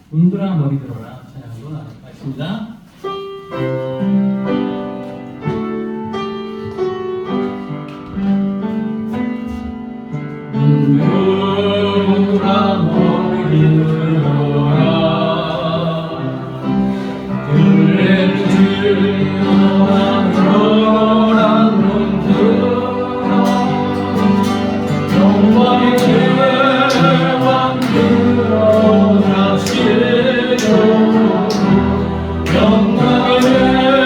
눈들아 머리 들어라 찬양으로 나가겠습니다. 눈들아 머리 들어라 들레들어라 들어라 눈들아 영광의 제왕 들어라 영광의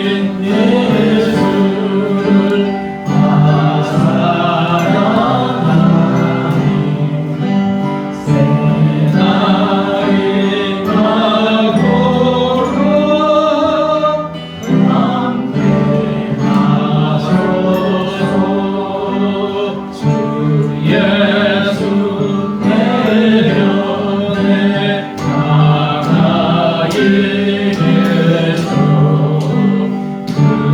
예수를 사랑하니 새 날이 가도록 함께 하소서. 주 예수 대변에 가까이 계셔 그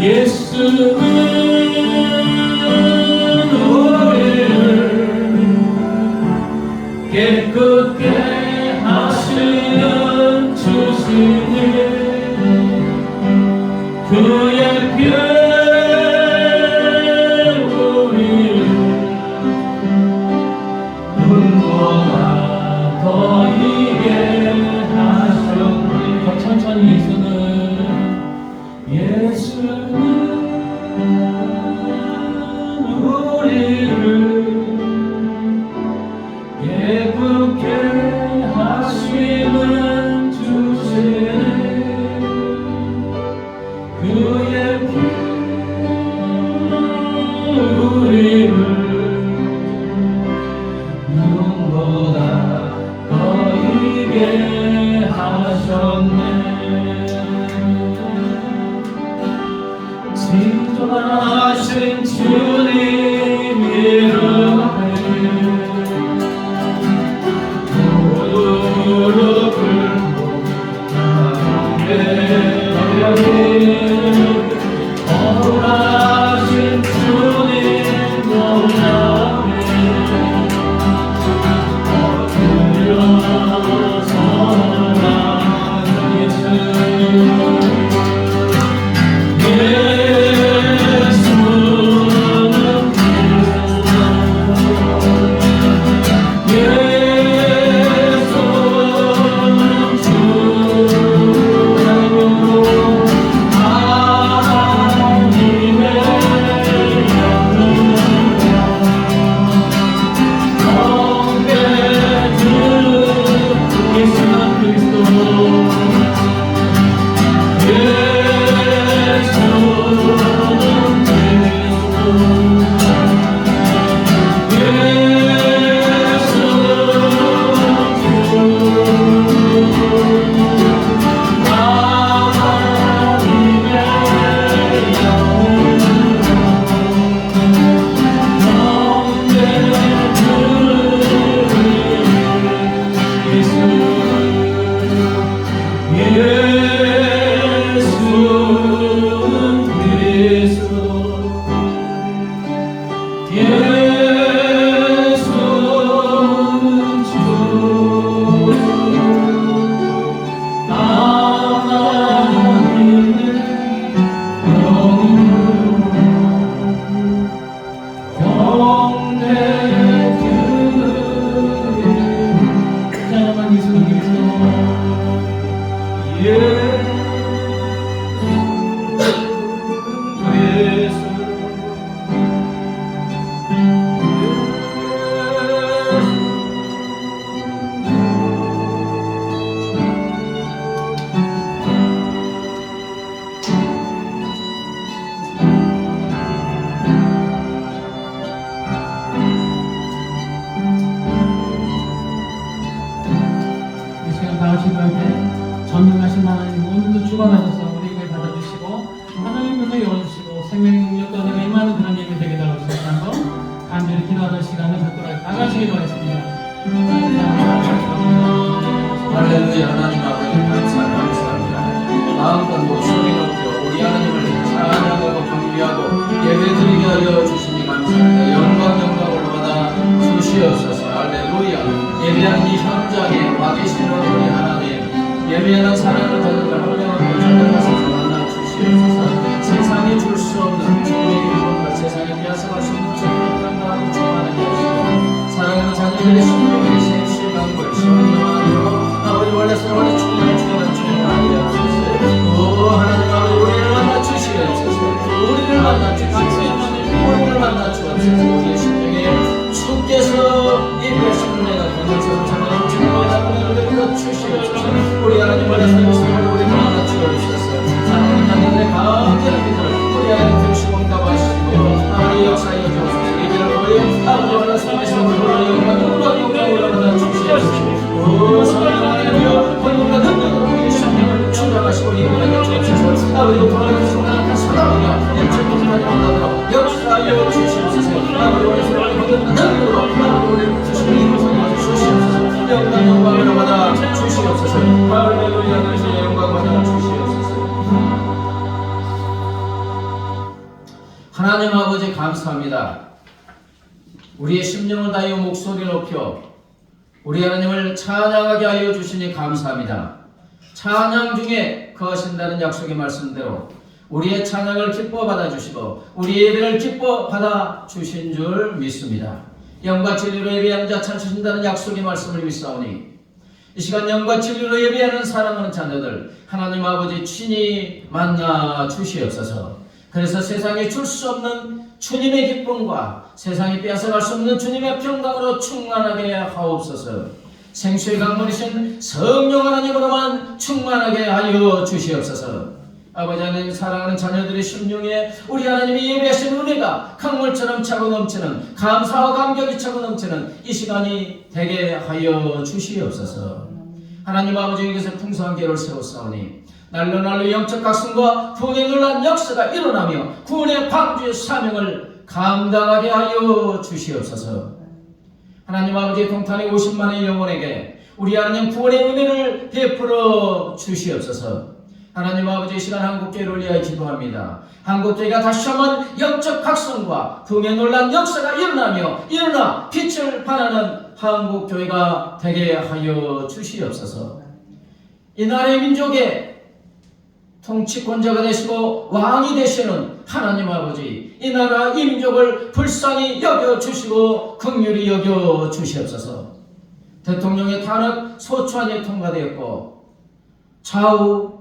예수는 우리를 깨끗게 하시는 주시니 그의 피 우리를 눈보다 더 이게 하셨니. 더 천천히 예수는 우리를 예쁘게 하시는 주시네 그의 피 우리를 눈보다 더 이게 하셨네. 진정하신 주님 이름 앞에 무릎 꿇고 나에게 거룩하신 주님 너 앞에 전능하신 하나님 오늘도 주관하셔서 우리에게 받아주시고 하나님께서 열어주시고 생명의 능력과 은혜가 임하는 그런 예배 되게 달아주셔서 한번 간절히 기도하는 시간을 갖도록 다 같이 기도하겠습니다. 할렐루야. 하나님 아버지 감사합니다. 마음껏 목소리 높여 우리 하나님을 찬양하고 경배하고 예배드리게 하여 주시니 감사합니다. 영광 올라받아 주시옵소서. 할렐루야. 예배하는 이 현장에 와 계시는 우리 하나님 예배하는 사랑을 받는 하나님을 찾아가셔서 만나 주시옵소서. 세상에 줄 수 없는 주님의 기쁨과 세상에 빼앗아갈 수 없는 주님의 평강을 충만하게 하시고 사랑하는 자녀들의 심령의 생실강물 시원하고 아버지 원래 충만한 주님을 알게 하소서. 오 하나님 아버지 우리를 만나 주시옵소서. 우리를 만나 주시옵소서. 우리를 만나 주옵소서. 우리의 심령에 주께서 이 배신내가 되면서 자녀의 주님을 만나 주시옵소서. 우리 하나님 원래 우리를 만나 주옵소서. 사랑하는 자녀들의 가운데 우리 하나님 들으시고 응답하시고 아버지 역사에 주옵소서. 예배를 보여 아버지 원래 삶에서 영광 올라가다 주시옵소서. 오 성령하나님이여 권능과 능력으로 우리의 심령을 충만하시고 예배하게 주옵소서. 아버지 돌아가는 순간 사랑하며 일체부터 가져온다도록 역사하여 주시옵소서. 아버지 원래 권능과 능력으로 아버지 우리를 주시고 이루어서 주시옵소서. 영광을 받아 주시옵소서. 할렐루야. 너희의 영광 받아 주시옵소서. 하나님 아버지 감사합니다. 우리의 심령을 다하여 목소리 높여 우리 하나님을 찬양하게 하여 주시니 감사합니다. 찬양 중에 거하신다는 약속의 말씀대로 우리의 찬양을 기뻐 받아주시고 우리 예배를 기뻐 받아주신 줄 믿습니다. 영과 진리로 예배하는 자 찾으신다는 약속의 말씀을 믿사오니 이 시간 영과 진리로 예배하는 사랑하는 자녀들 하나님 아버지 친히 만나 주시옵소서. 그래서 세상에 줄 수 없는 주님의 기쁨과 세상이 빼앗아갈 수 없는 주님의 평강으로 충만하게 하옵소서. 생수의 강물이신 성령 하나님으로만 충만하게 하여 주시옵소서. 아버지 하나님 사랑하는 자녀들의 심령에 우리 하나님이 예배하신 은혜가 강물처럼 차고 넘치는 감사와 감격이 차고 넘치는 이 시간이 되게 하여 주시옵소서. 하나님 아버지 여기서 풍성한 계를 세웠사오니 날로 영적 각성과 구원의 놀란 역사가 일어나며 구원의 방주의 사명을 감당하게 하여 주시옵소서. 하나님 아버지 동탄의 50만의 영혼에게 우리 하나님 구원의 은혜를 베풀어 주시옵소서. 하나님 아버지 이 시간 한국교회를 위하여 기도합니다. 한국교회가 다시 한번 영적 각성과 구원의 놀란 역사가 일어나 빛을 발하는 한국교회가 되게 하여 주시옵소서. 이 나라의 민족의 통치권자가 되시고 왕이 되시는 하나님 아버지 이 나라 이 민족을 불쌍히 여겨주시고 긍휼히 여겨주시옵소서. 대통령의 탄핵 소추안이 통과되었고 좌우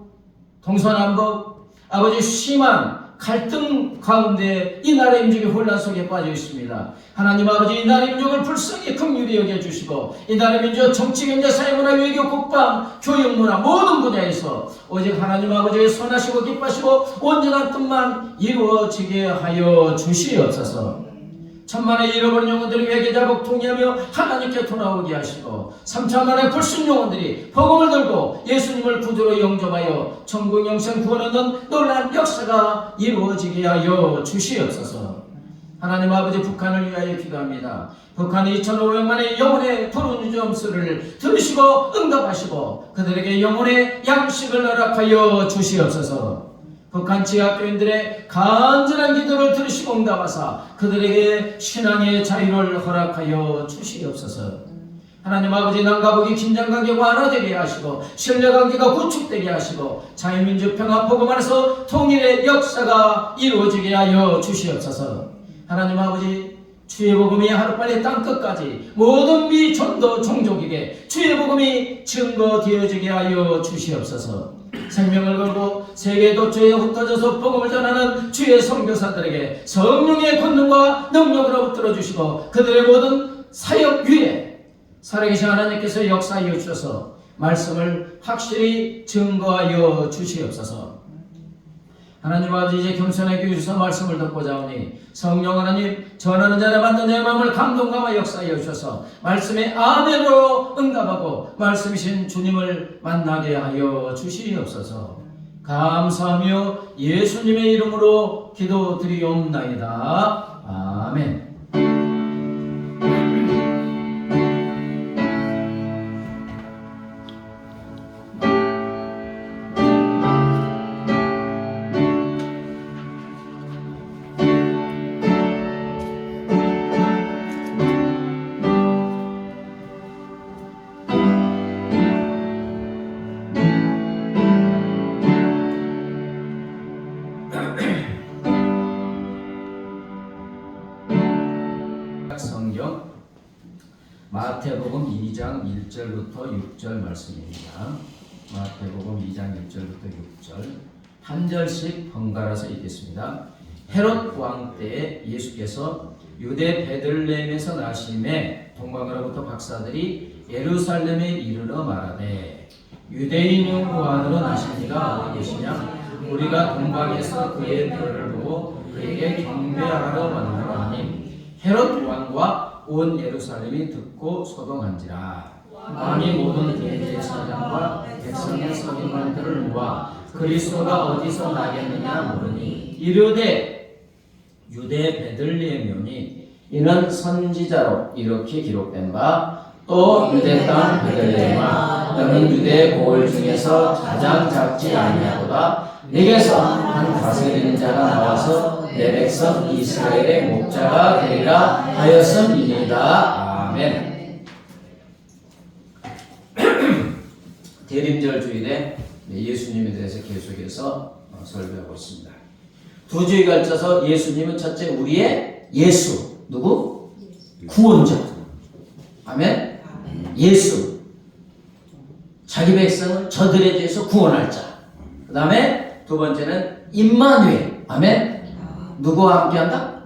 동서남북 아버지 심한 갈등 가운데 이 나라의 민족이 혼란 속에 빠져 있습니다. 하나님 아버지 이 나라의 민족을 불쌍히 긍휼히 여겨주시고 이 나라의 민족 정치, 경제, 사회문화, 외교, 국방, 교육, 문화 모든 분야에서 오직 하나님 아버지의 선하시고 기뻐하시고 온전한 뜻만 이루어지게 하여 주시옵소서. 천만의 잃어버린 영혼들이 회개자복 통회하며 하나님께 돌아오게 하시고 3천만의 불순 영혼들이 복음을 들고 예수님을 구주로 영접하여 천국 영생 구원 얻는 놀라운 역사가 이루어지게 하여 주시옵소서. 하나님 아버지 북한을 위하여 기도합니다. 북한이 2,500만의 영혼의 푸른 점수를 들으시고 응답하시고 그들에게 영혼의 양식을 허락하여 주시옵소서. 북한 지하교인들의 간절한 기도를 들으시고 응답하사 그들에게 신앙의 자유를 허락하여 주시옵소서. 하나님 아버지 남과 긴장관계가 완화되게 하시고 신뢰관계가 구축되게 하시고 자유민주 평화 복음 안에서 통일의 역사가 이루어지게 하여 주시옵소서. 하나님 아버지 주의 복음이 하루빨리 땅끝까지 모든 미전도 종족에게 주의 복음이 증거되어지게 하여 주시옵소서. 생명을 걸고 세계 도처에 흩어져서 복음을 전하는 주의 선교사들에게 성령의 권능과 능력으로 붙들어 주시고 그들의 모든 사역 위에 살아계신 하나님께서 역사하여 주셔서 말씀을 확실히 증거하여 주시옵소서. 하나님 아버지 이제 겸손하게 주셔서 말씀을 듣고자 하오니 성령 하나님 전하는 자를 받는 자의 마음을 감동감과 역사하여 주셔서 말씀의 아멘으로 응답하고 말씀이신 주님을 만나게 하여 주시옵소서. 감사하며 예수님의 이름으로 기도드리옵나이다. 아멘. 성경 마태복음 2장 1절부터 6절 말씀입니다. 마태복음 2장 1절부터 6절 한 절씩 번갈아서 읽겠습니다. 헤롯 왕 때에 예수께서 유대 베들레헴에서 나심에 동방으로부터 박사들이 예루살렘에 이르러 말하되 유대인 중 요한으로 나신 이가 어디 계시냐? 우리가 동방에서 그의 별을 보고 그에게 경배하러 왔노라니. 헤롯 왕과 온 예루살렘이 듣고 소동한지라. 왕이 모든 대제사장과 백성의 서기관들을 모아 그리스도가 어디서 나겠느냐 물으니 이르되 유대 베들레헴이오니 이는 선지자로 이렇게 기록된 바 또 유대 땅 베들레헴아 너는 유대 고을 중에서 가장 작지 아니하도다. 네게서 한 다스리는 자가 나와서 통하여 내 백성 이스라엘의 목자가 되리라 하였음이니이다. 아멘. 대림절 주일에 예수님에 대해서 계속해서 설교하고 있습니다. 두 주에 걸쳐서 예수님은 첫째 우리의 예수. 누구? 구원자. 아멘. 예수. 자기 백성을 저들의 죄에서 구원할 자. 그 다음에 두 번째는 임마누엘. 아멘. 누구와 함께한다?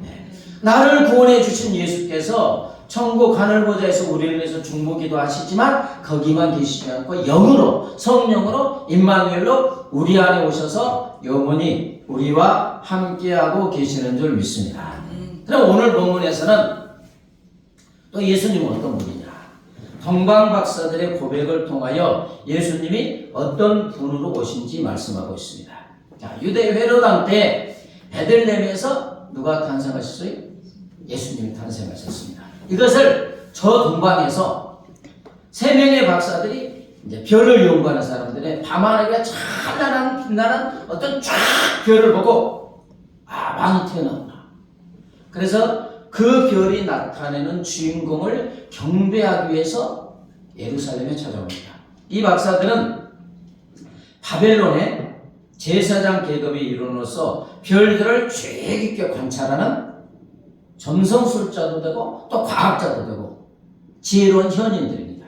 네. 나를 구원해 주신 예수께서 천국 하늘보좌에서 우리를 위해서 중보기도 하시지만 거기만 계시지 않고 영으로 성령으로 임마누엘로 우리 안에 오셔서 영원히 우리와 함께하고 계시는 줄 믿습니다. 그럼 오늘 본문에서는 또 예수님은 어떤 분이냐? 동방 박사들의 고백을 통하여 예수님이 어떤 분으로 오신지 말씀하고 있습니다. 자, 유대 헤로당 때 베들레헴에서 누가 탄생하셨어요? 예수님이 탄생하셨습니다. 이것을 저 동방에서 세 명의 박사들이 이제 별을 연구하는 사람들의 밤하늘에 찬란한 빛나는 어떤 쫙 별을 보고 왕이 태어나구나. 그래서 그 별이 나타내는 주인공을 경배하기 위해서 예루살렘에 찾아옵니다. 이 박사들은 바벨론의 제사장 계급의 일원으로서 별들을 주의 깊게 관찰하는 점성술자도 되고 또 과학자도 되고 지혜로운 현인들입니다.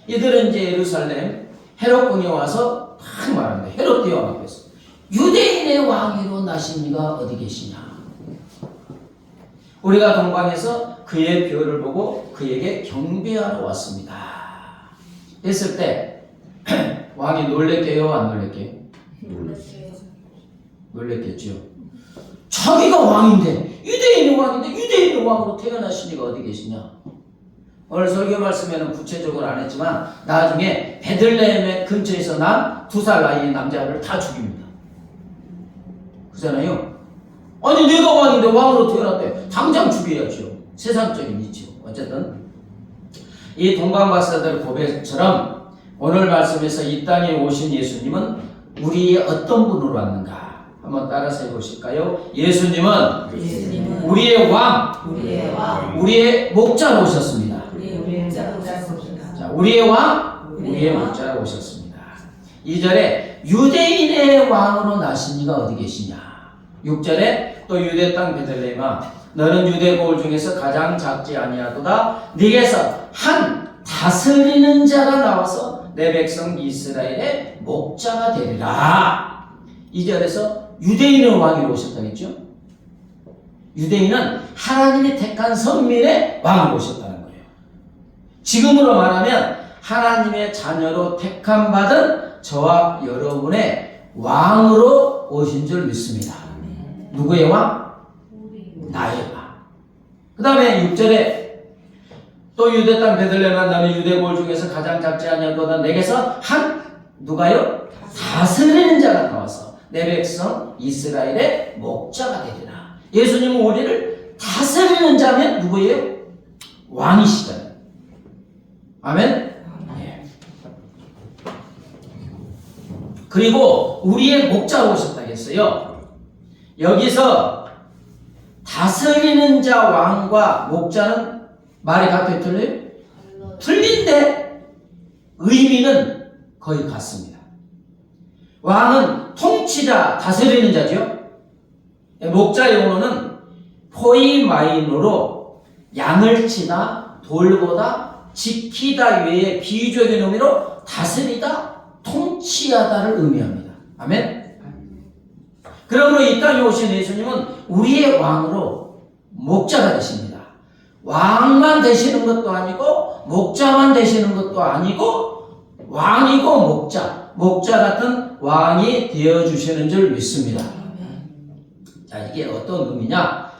이들은 이제 예루살렘 헤롯궁에 와서 딱 말합니다. 헤롯 대왕 앞에서 유대인의 왕위로 나십니까? 어디 계시냐? 우리가 동방에서 그의 별을 보고 그에게 경배하러 왔습니다. 했을 때 왕이 놀랬게요? 안 놀랬게요? 놀랬겠죠. 자기가 왕인데 유대인의 왕인데 유대인의 왕으로 태어나시니까 어디 계시냐? 오늘 설교 말씀에는 구체적으로 안 했지만 나중에 베들레헴의 근처에서 난 2살 나이의 남자를 다 죽입니다. 그잖아요. 아니 내가 왕인데 왕으로 태어났대. 당장 죽여야죠. 세상적인 이치요. 어쨌든 이 동방박사들 고백처럼 오늘 말씀에서 이 땅에 오신 예수님은 우리의 어떤 분으로 왔는가? 한번 따라서 해보실까요? 예수님은 우리의 왕, 우리의 목자로 오셨습니다. 자, 우리의 왕, 우리의 목자로 오셨습니다. 2절에 유대인의 왕으로 나시니가 어디 계시냐? 6절에 또 유대 땅 베들레헴아 너는 유대 고을 중에서 가장 작지 아니하도다. 네게서 한 다스리는 자가 나와서 내 백성 이스라엘의 목자가 되리라. 2절에서 유대인의 왕으로 오셨다겠죠? 유대인은 하나님이 택한 선민의 왕으로 오셨다는 거예요. 지금으로 말하면 하나님의 자녀로 택함 받은 저와 여러분의 왕으로 오신 줄 믿습니다. 누구의 왕? 나의 왕. 그 다음에 6절에 또 유대 땅 베들레헴아 너는 유대 고을 중에서 가장 작지 아니하도다. 내게서 한 누가요? 다스리는 자가 나와서 내 백성 이스라엘의 목자가 되리라. 예수님은 우리를 다스리는 자면 누구예요? 왕이시잖아요. 아멘? 예. 그리고 우리의 목자로 오셨다고 했어요. 여기서 다스리는 자 왕과 목자는 말이 같아요? 틀려요? 틀린데 의미는 거의 같습니다. 왕은 통치자, 다스리는 자죠. 목자 용어는 포이마이노로 양을 치다, 돌보다, 지키다 외에 비유적인 의미로 다스리다, 통치하다를 의미합니다. 아멘? 그러므로 이 땅에 오신 예수님은 우리의 왕으로 목자가 되십니다. 왕만 되시는 것도 아니고 목자만 되시는 것도 아니고 왕이고 목자 같은 왕이 되어주시는 줄 믿습니다. 자, 이게 어떤 의미냐?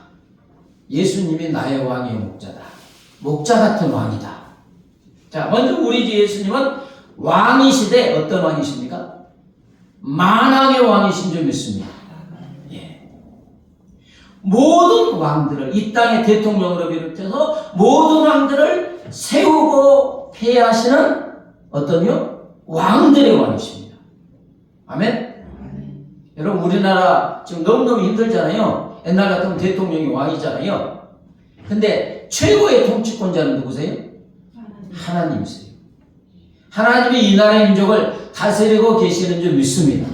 예수님이 나의 왕의 목자다. 목자 같은 왕이다. 자, 먼저 우리 주 예수님은 왕이시되 어떤 왕이십니까? 만왕의 왕이신 줄 믿습니다. 예. 모든 왕들을 이 땅의 대통령으로 비롯해서 모든 왕들을 세우고 폐하시는 어떤요? 왕들의 왕이십니다. 아멘? 여러분 우리나라 지금 너무너무 힘들잖아요. 옛날 같으면 대통령이 왕이잖아요. 근데 최고의 통치권자는 누구세요? 하나님이세요. 하나님이 이 나라의 민족을 다스리고 계시는 줄 믿습니다.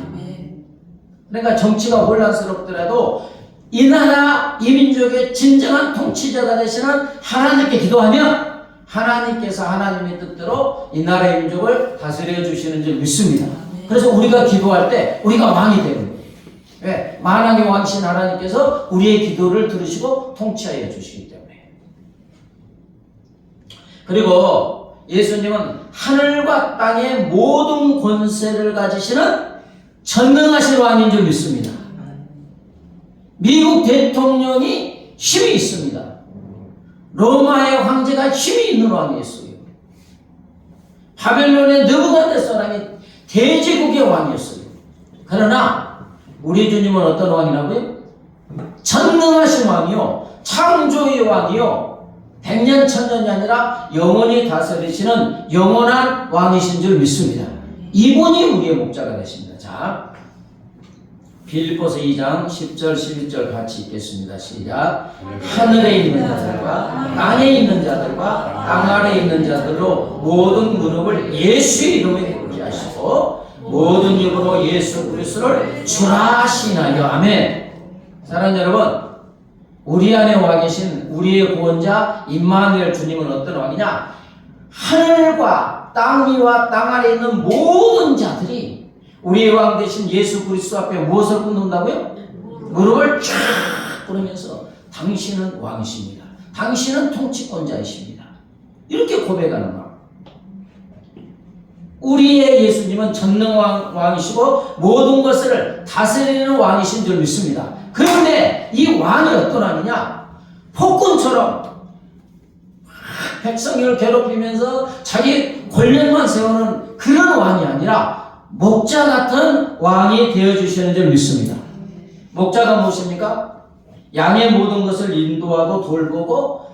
그러니까 정치가 혼란스럽더라도 이 나라 이 민족의 진정한 통치자가 되시는 하나님께 기도하면 하나님께서 하나님의 뜻대로 이 나라의 민족을 다스려 주시는 줄 믿습니다. 그래서 우리가 기도할 때 우리가 왕이 되는 거예요. 왜? 만왕의 왕이신 하나님께서 우리의 기도를 들으시고 통치하여 주시기 때문에. 그리고 예수님은 하늘과 땅의 모든 권세를 가지시는 전능하신 왕인 줄 믿습니다. 미국 대통령이 힘이 있습니다. 로마의 황제가 힘이 있는 왕이었어요. 바벨론의 느부갓네살이 대제국의 왕이었어요. 그러나 우리 주님은 어떤 왕이라고요? 전능하신 왕이요, 창조의 왕이요, 백년 천년이 아니라 영원히 다스리시는 영원한 왕이신 줄 믿습니다. 이분이 우리의 목자가 되십니다. 자, 빌립보서 2장 10절 11절 같이 읽겠습니다. 시작. 하늘에 있는 자들과 땅에 있는 자들과 땅 아래에 있는 자들로 모든 무릎을 예수의 이름에 꿇게 하시고 모든 입으로 예수 그리스도를 주라 하시나요. 아멘. 사랑하는 여러분, 우리 안에 와 계신 우리의 구원자 임마누엘 주님은 어떤 왕이냐? 하늘과 땅 위와 땅 아래에 있는 모든 자들이 우리의 왕 되신 예수 그리스도 앞에 무엇을 꿇는다고요? 무릎을 쫙 꿇으면서 당신은 왕이십니다. 당신은 통치권자이십니다. 이렇게 고백하는 왕. 우리의 예수님은 전능왕이시고 모든 것을 다스리는 왕이신 줄 믿습니다. 그런데 이 왕이 어떤 왕이냐? 폭군처럼 백성을 괴롭히면서 자기 권력만 세우는 그런 왕이 아니라 목자 같은 왕이 되어주시는 줄 믿습니다. 목자가 무엇입니까? 양의 모든 것을 인도하고 돌보고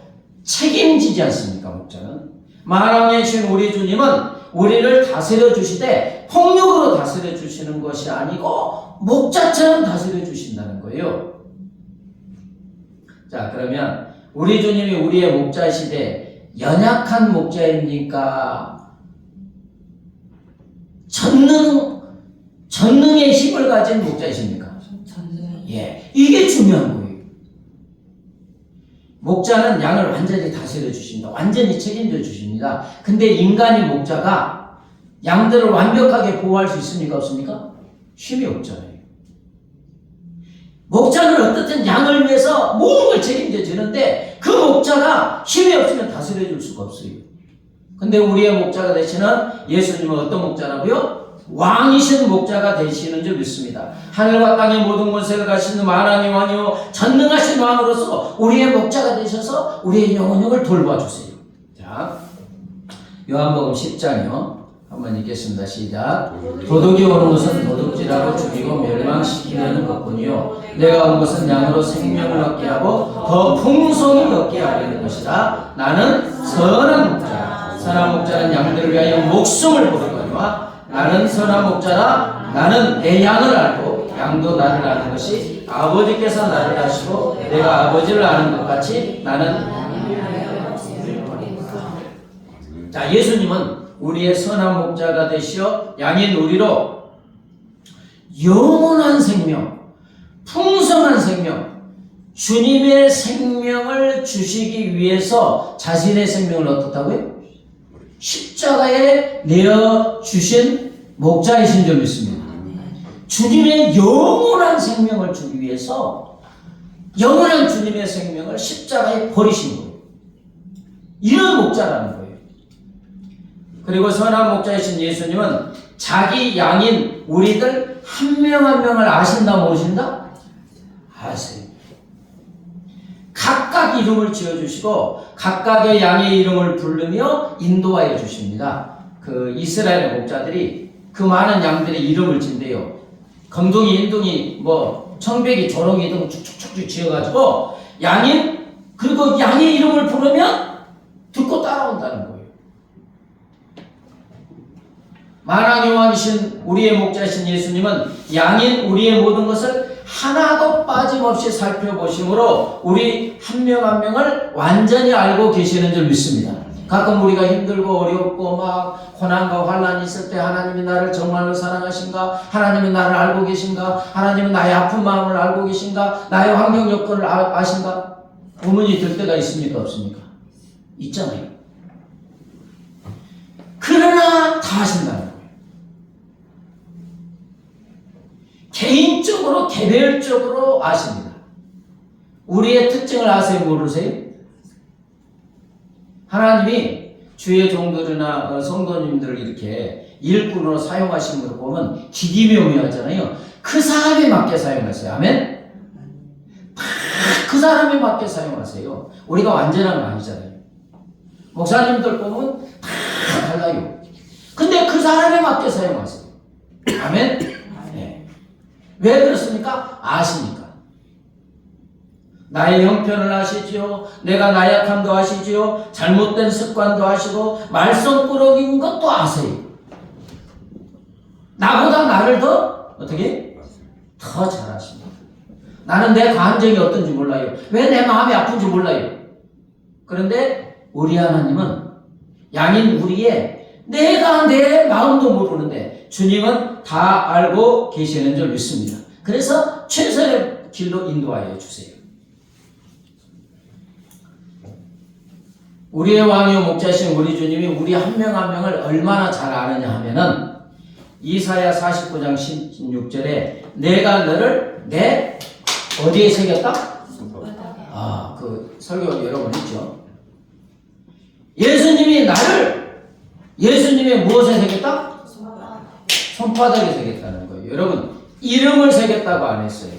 책임지지 않습니까? 목자는. 만왕의 신 우리 주님은 우리를 다스려 주시되 폭력으로 다스려 주시는 것이 아니고 목자처럼 다스려 주신다는 거예요. 자, 그러면 우리 주님이 우리의 목자이시되 연약한 목자입니까? 전능의 힘을 가진 목자이십니까? 예, 이게 중요한 거예요. 목자는 양을 완전히 다스려 주십니다. 완전히 책임져 주십니다. 근데 인간인 목자가 양들을 완벽하게 보호할 수 있습니까? 없습니까? 힘이 없잖아요. 목자는 어떻든 양을 위해서 모든 걸 책임져 주는데 그 목자가 힘이 없으면 다스려 줄 수가 없어요. 근데 우리의 목자가 되시는 예수님은 어떤 목자라고요? 왕이신 목자가 되시는 줄 믿습니다. 하늘과 땅의 모든 권세를 가시는 만왕의 왕이요 전능하신 왕으로서 우리의 목자가 되셔서 우리의 영혼을 돌봐주세요. 자, 요한복음 10장이요. 한번 읽겠습니다. 시작. 도둑이 오는 것은 도둑질하고 죽이고 멸망시키려는 것뿐이요 내가 온 것은 양으로 생명을 얻게 하고 더 풍성히 얻게 하려는 것이라. 나는 선한 목자라. 선한 목자는 양들을 위하여 목숨을 버리거니와 나는 선한 목자라. 나는 내 양을 알고 양도 나를 아는 것이 아버지께서 나를 아시고 내가 아버지를 아는 것 같이 나는. 자, 예수님은 우리의 선한 목자가 되시어 양인 우리로 영원한 생명, 풍성한 생명, 주님의 생명을 주시기 위해서 자신의 생명을 어떻다고요? 십자가에 내어주신 목자이신 줄 믿습니다. 주님의 영원한 생명을 주기 위해서 영원한 주님의 생명을 십자가에 버리신 거예요. 이런 목자라는 거예요. 그리고 선한 목자이신 예수님은 자기 양인 우리들 한 명 한 명을 아신다 모르신다? 아세요. 각각 이름을 지어주시고 각각의 양의 이름을 부르며 인도하여 주십니다. 그 이스라엘 목자들이 그 많은 양들의 이름을 진대요. 검둥이, 인둥이, 뭐 청백이, 조롱이 등 쭉쭉쭉 지어가지고 양인, 그리고 양의 이름을 부르면 듣고 따라온다는 거예요. 만왕의 왕이신 우리의 목자이신 예수님은 양인 우리의 모든 것을 하나도 빠짐없이 살펴보심으로 우리 한 명 한 명을 완전히 알고 계시는 줄 믿습니다. 가끔 우리가 힘들고 어렵고 막 고난과 환난이 있을 때 하나님이 나를 정말로 사랑하신가? 하나님은 나를 알고 계신가? 하나님은 나의 아픈 마음을 알고 계신가? 나의 환경 여건을 아신가? 의문이 들 때가 있습니까? 없습니까? 있잖아요. 그러나 다 아신다는 거예요. 개인적으로 개별적으로 아십니다. 우리의 특징을 아세요? 모르세요? 하나님이 주의 종들이나 성도님들을 이렇게 일꾼으로 사용하시는 걸 보면 기기묘묘하잖아요. 그 사람에 맞게 사용하세요. 아멘? 다 그 사람에 맞게 사용하세요. 우리가 완전한 거 아니잖아요. 목사님들 보면 다 달라요. 근데 그 사람에 맞게 사용하세요. 아멘? 네. 왜 그렇습니까? 아시니까. 나의 형편을 아시지요. 내가 나약함도 아시지요. 잘못된 습관도 아시고 말썽꾸러기인 것도 아세요. 나보다 나를 더 어떻게? 더 잘 아십니다. 나는 내 감정이 어떤지 몰라요. 왜 내 마음이 아픈지 몰라요. 그런데 우리 하나님은 양인 우리의 내가 내 마음도 모르는데 주님은 다 알고 계시는 줄 믿습니다. 그래서 최선의 길로 인도하여 주세요. 우리의 왕이요 목자신 우리 주님이 우리 한 명 한 명을 얼마나 잘 아느냐 하면은 이사야 49장 16절에 내가 너를 내 어디에 새겼다? 그 설교 여러 번 했죠. 예수님이 무엇에 새겼다? 손바닥에 새겼다는 거예요. 여러분 이름을 새겼다고 안 했어요.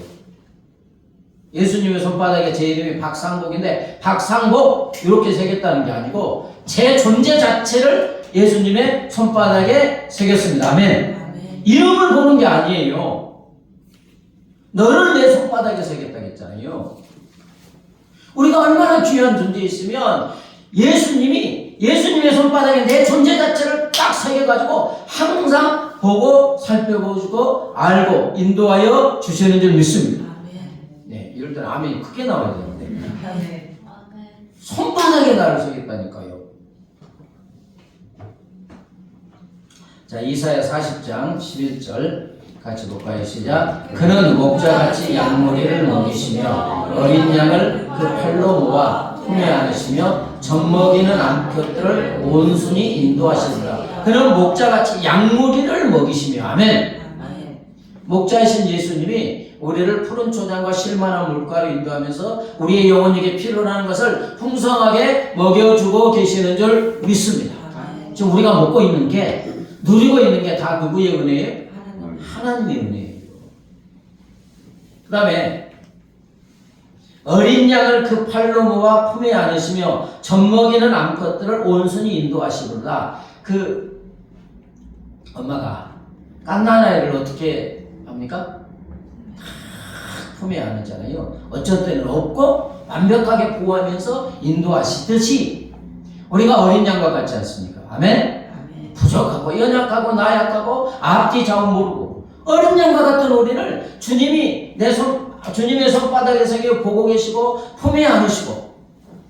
예수님의 손바닥에 제 이름이 박상복인데 박상복 이렇게 새겼다는 게 아니고 제 존재 자체를 예수님의 손바닥에 새겼습니다. 아멘. 이름을 보는 게 아니에요. 너를 내 손바닥에 새겼다고 했잖아요. 우리가 얼마나 귀한 존재였으면 예수님의 손바닥에 내 존재 자체를 딱 새겨가지고 항상 보고 살펴보시고 알고 인도하여 주시는 줄 믿습니다. 네, 이럴 때는 아멘이 크게 나와야 되는데 손바닥에 나를 새겼다니까요. 자, 이사야 40장 11절 같이 볼까요? 시작. 그는 목자같이 양머리를 먹이시며 어린 양을 그 팔로 모아 품에 안으시며 젖먹이는 암컷들을 온순히 인도하시리라. 그는 목자같이 양머리를 먹이시며 아멘. 목자이신 예수님이 우리를 푸른 초장과 실만한 물가로 인도하면서 우리의 영혼에게 필요한 것을 풍성하게 먹여주고 계시는 줄 믿습니다. 지금 우리가 먹고 있는 게 누리고 있는 게 다 누구의 은혜예요? 하나님의 은혜예요. 그 다음에 어린 양을 그 팔로 모아 품에 안으시며 젖먹이는 암컷들을 온순히 인도하시리라. 그 엄마가 갓난아이를 어떻게 합니까? 품에 안으잖아요. 어쩔 때는 없고 완벽하게 보호하면서 인도하시듯이 우리가 어린 양과 같지 않습니까? 아멘? 부족하고 연약하고 나약하고 앞뒤 좌우 모르고 어린 양과 같은 우리를 주님이 주님의 손바닥에 새겨 보고 계시고 품에 안으시고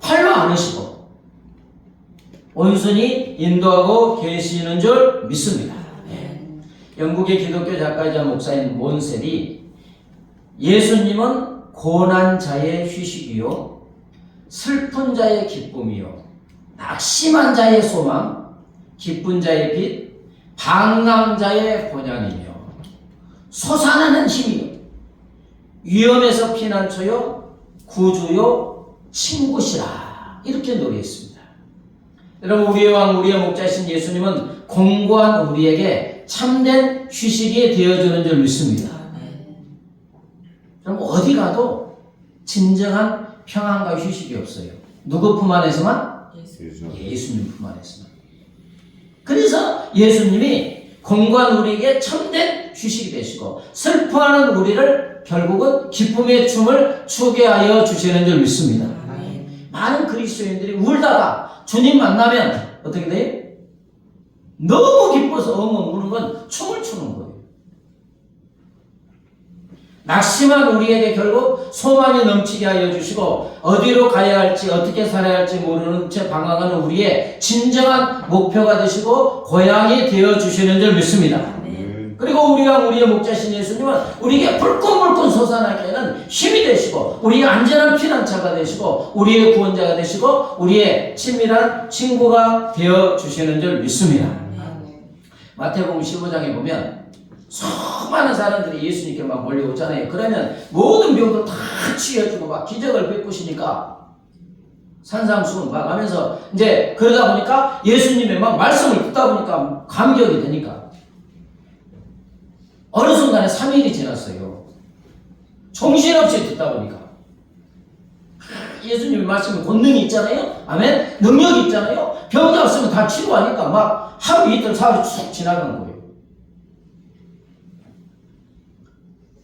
팔로 안으시고 온순히 인도하고 계시는 줄 믿습니다. 영국의 기독교 작가이자 목사인 몬셀이 예수님은 고난 자의 휴식이요 슬픈 자의 기쁨이요 낙심한 자의 소망 기쁜 자의 빛 방랑자의 본향이며 솟아나는 힘이요 위험에서 피난처요 구주요 친구시라 이렇게 노래했습니다. 여러분 우리의 왕 우리의 목자이신 예수님은 공고한 우리에게 참된 휴식이 되어주는 줄 믿습니다. 그럼 어디 가도 진정한 평안과 휴식이 없어요. 누구 품 안에서만? 예수님 품 안에서만. 그래서 예수님이 공고한 우리에게 참된 휴식이 되시고 슬퍼하는 우리를 결국은 기쁨의 춤을 추게 하여 주시는 줄 믿습니다. 많은 그리스도인들이 울다가 주님 만나면 어떻게 돼요? 너무 기뻐서 엉엉 우는 건 춤을 추는 거예요. 낙심한 우리에게 결국 소망이 넘치게 하여 주시고 어디로 가야 할지 어떻게 살아야 할지 모르는 채 방황하는 우리의 진정한 목표가 되시고 고향이 되어 주시는 줄 믿습니다. 그리고 우리와 우리의 목자신 예수님은 우리에게 불끈불끈 솟아나게 하는 힘이 되시고 우리의 안전한 피난처가 되시고 우리의 구원자가 되시고 우리의 친밀한 친구가 되어 주시는 줄 믿습니다. 마태복음 15장에 보면 수많은 사람들이 예수님께 막 몰려오잖아요. 그러면 모든 병도 다 치유해주고 막 기적을 베푸시니까 산상수훈 막 하면서 이제 그러다 보니까 예수님의 막 말씀을 듣다 보니까 감격이 되니까 어느 순간에 3일이 지났어요. 정신없이 듣다 보니까 예수님의 말씀에 권능이 있잖아요. 아멘. 능력이 있잖아요. 병이 없으면 다 치료하니까 막 하루 이틀 사흘 쭉 지나간 거예요.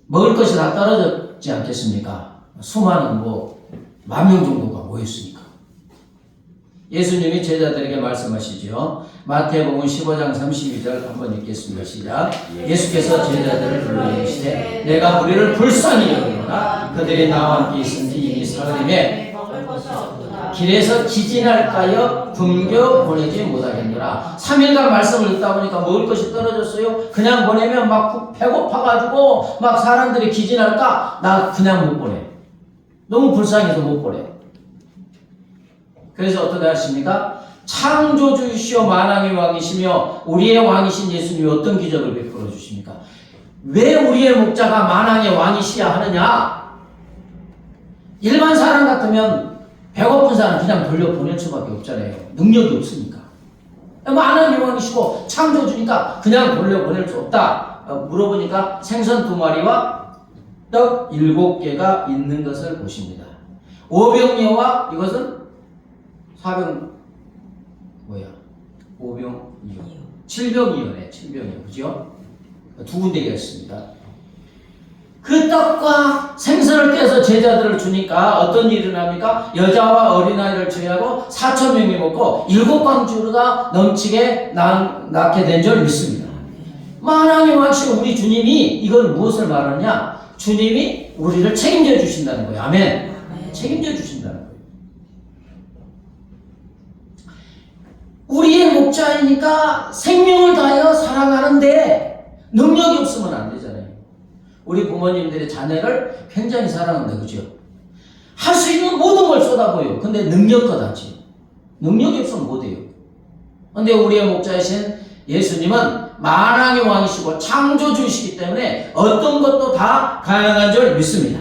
먹을 것이 다 떨어졌지 않겠습니까? 수많은 10,000명 정도가 모였으니까. 예수님이 제자들에게 말씀하시죠. 마태복음 15장 32절 한번 읽겠습니다. 시작. 예수께서 제자들을 불러 이르시되 내가 우리를 불쌍히 여기노라 그들이 나와 함께 있은 지 이미 사흘임에 길에서 기진할까여 굶겨 보내지 못하겠노라. 3일간 말씀을 듣다 보니까 먹을 것이 떨어졌어요. 그냥 보내면 막 배고파가지고 막 사람들이 기진할까? 나 그냥 못 보내. 너무 불쌍해서 못 보내. 그래서 어떻게 하십니까? 창조주이시오 만왕의 왕이시며 우리의 왕이신 예수님이 어떤 기적을 베풀어 주십니까? 왜 우리의 목자가 만왕의 왕이시야 하느냐? 일반 사람 같으면 배고픈 사람 그냥 돌려보낼 수밖에 없잖아요. 능력이 없으니까. 만왕의 왕이시고 창조주니까 그냥 돌려보낼 수 없다. 물어보니까 생선 2마리와 떡 7개가 있는 것을 보십니다. 오병이어와 이것은 사병 오병이어 7병이어네. 7병이어 그죠? 두 군데가 있습니다. 그 떡과 생선을 떼서 제자들을 주니까 어떤 일이 일어납니까? 여자와 어린아이를 제외하고 4,000명이 먹고 7광주가 넘치게 낳게 된 줄 믿습니다. 만왕의 왕이신 우리 주님이 이걸 무엇을 말하냐? 주님이 우리를 책임져 주신다는 거예요. 아멘. 책임져 주신다는 거예요. 우리의 목자이니까 생명을 다하여 사랑하는데 능력이 없으면 안 되잖아요. 우리 부모님들의 자녀를 굉장히 사랑한다. 그죠? 할 수 있는 모든 걸 쏟아부어요. 근데 능력껏 하지. 능력이 없으면 못해요. 근데 우리의 목자이신 예수님은 만왕의 왕이시고 창조주이시기 때문에 어떤 것도 다 가능한 줄 믿습니다.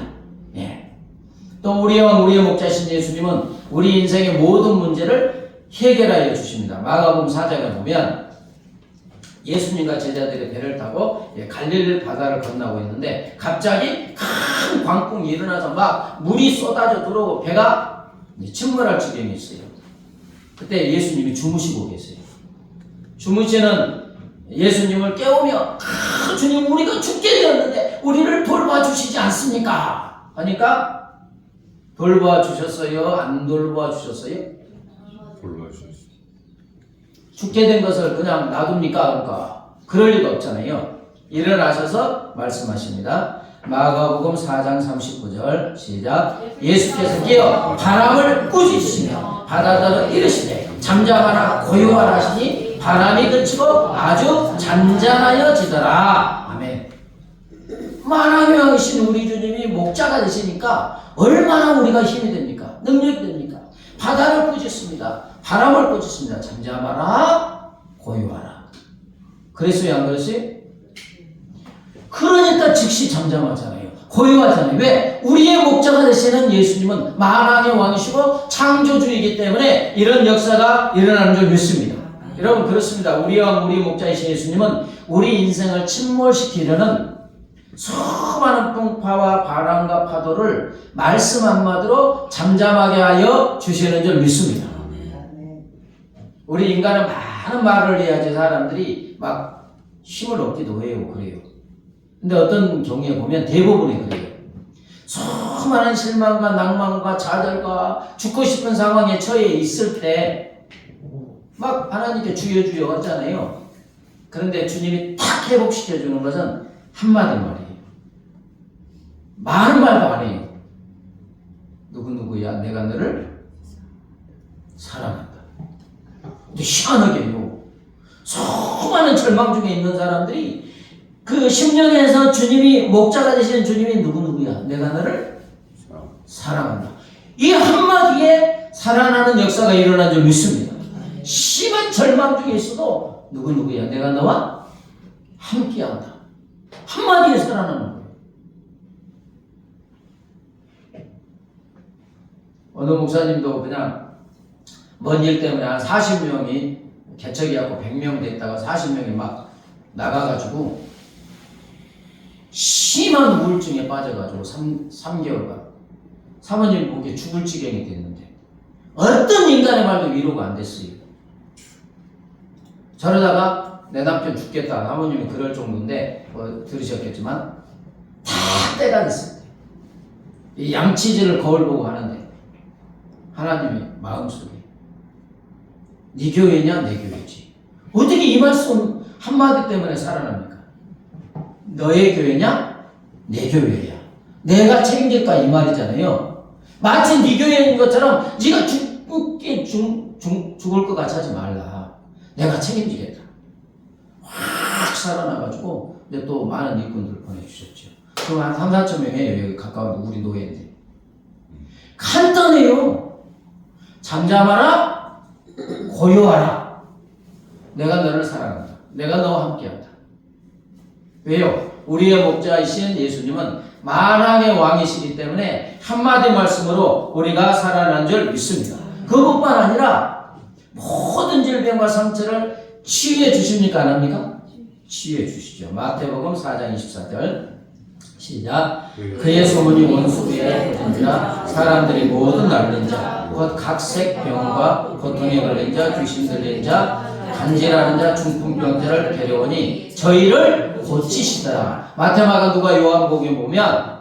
예. 또 우리의 왕, 우리의 목자이신 예수님은 우리 인생의 모든 문제를 해결하여 주십니다. 마가복음 4장에 보면 예수님과 제자들의 배를 타고 갈릴리 바다를 건너고 있는데 갑자기 큰 광풍이 일어나서 막 물이 쏟아져 들어오고 배가 침몰할 지경이 있어요. 그때 예수님이 주무시고 계세요. 주무시는 예수님을 깨우며 주님 우리가 죽게 되었는데 우리를 돌봐주시지 않습니까? 하니까 돌봐주셨어요? 안 돌봐주셨어요? 죽게 된 것을 그냥 놔둡니까? 그럴까? 그럴 리가 없잖아요. 일어나셔서 말씀하십니다. 마가복음 4장 39절 시작. 예수께서 깨어 바람을 꾸짖으시며 바다들은 이르시되 잠잠하라 고요하라 하시니 바람이 그치고 아주 잔잔하여지더라. 아멘. 만왕의 왕이신 우리 주님이 목자가 되시니까 얼마나 우리가 힘이 됩니까? 능력이 됩니까? 바다를 꾸짖습니다. 바람을 꾸짖습니다. 잠잠하라 고요하라. 그랬어요? 안 그랬어요? 그러니까 즉시 잠잠하잖아요. 고요하잖아요. 왜? 우리의 목자가 되시는 예수님은 만왕의 왕이시고 창조주이기 때문에 이런 역사가 일어나는 줄 믿습니다. 여러분 그렇습니다. 우리 왕, 우리 목자이신 예수님은 우리 인생을 침몰시키려는 수많은 풍파와 바람과 파도를 말씀 한마디로 잠잠하게 하여 주시는 줄 믿습니다. 우리 인간은 많은 말을 해야지 사람들이 막 힘을 얻기도 해요. 그래요. 근데 어떤 경우에 보면 대부분이 그래요. 수많은 실망과 낭만과 좌절과 죽고 싶은 상황에 처해 있을 때 막 하나님께 주여 주여 하잖아요. 그런데 주님이 탁 회복시켜 주는 것은 한마디 말이에요. 많은 말도 안 해요. 누구야? 내가 너를 사랑한다. 근데 희한하게요. 수많은 절망 중에 있는 사람들이 그 10년에서 주님이 목자가 되시는 주님이 누구야? 내가 너를 사랑한다. 이 한마디에 살아나는 역사가 일어난 줄 믿습니다. 심한 절망 중에 있어도 누구야? 내가 너와 함께한다. 한마디에 살아나는 거예요. 어느 목사님도 그냥 먼 일 때문에 한 40명이 개척이하고 100명 됐다가 40명이 막 나가가지고 심한 우울증에 빠져가지고 3개월간 사모님 보기에 죽을 지경이 됐는데 어떤 인간의 말도 위로가 안 됐어요. 저러다가 내 남편 죽겠다. 사모님이 그럴 정도인데 뭐 들으셨겠지만 다 때가 됐을 때 이 양치질을 거울 보고 하는데 하나님이 마음속에 네 교회냐 내 교회지. 어떻게 이 말씀 한마디 때문에 살아납니까? 너의 교회냐 내 교회야. 내가 책임질까 이 말이잖아요. 마치 네 교회인 것처럼 네가 죽을 것 같이 하지 말라. 내가 책임지겠다. 확 살아나가지고 이제 또 많은 일꾼들을 보내주셨죠. 그럼 한 3, 4천 명이에요. 여기 가까운 우리 노예인데. 간단해요. 잠잠하라, 고요하라. 내가 너를 사랑한다. 내가 너와 함께한다. 왜요? 우리의 목자이신 예수님은 만왕의 왕이시기 때문에 한마디 말씀으로 우리가 살아난 줄 믿습니다. 그것뿐만 아니라 모든 질병과 상처를 치유해 주십니까? 안 합니까? 치유해 주시죠. 마태복음 4장 24절 시작. 그의 소문이 온 수리에 퍼진 자 사람들이 모두 앓는 자 곧 각색 병과 고통에 걸린 자 귀신 들린 자 간질하는 자 중풍병자를 데려오니 저희를 고치시더라. 마태마가 누가 요한복음 보면